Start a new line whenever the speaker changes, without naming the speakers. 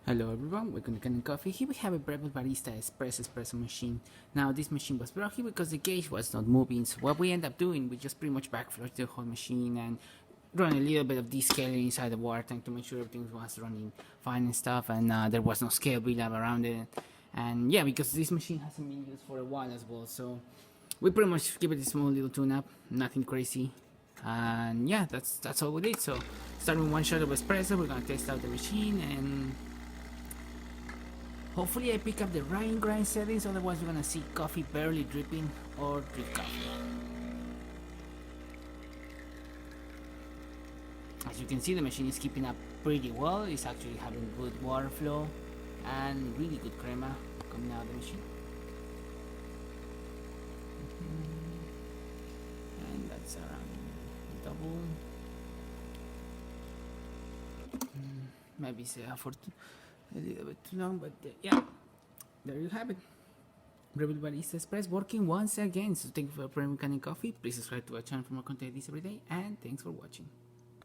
Hello everyone, welcome to Canon Coffee. Here we have a breville barista espresso machine. Now this machine was broken because the gauge was not moving, so what we end up doing, we just pretty much backflush the whole machine and run a little bit of descaling inside the water tank to make sure everything was running fine and stuff, and there was no scale build-up around it. And yeah, because this machine hasn't been used for a while as well, so we pretty much give it a small little tune-up, nothing crazy. And yeah, that's all we did. So starting with one shot of espresso, we're gonna test out the machine and hopefully I pick up the right grind settings, otherwise you're gonna see coffee barely dripping or drip coffee. As you can see, the machine is keeping up pretty well. It's actually having good water flow and really good crema coming out of the machine. And that's around double. Maybe it's for a little bit too long, but yeah, there you have it. Breville Barista Express working once again. So thank you for Premium Canon Coffee. Please subscribe to our channel for more content this every day, and thanks for watching.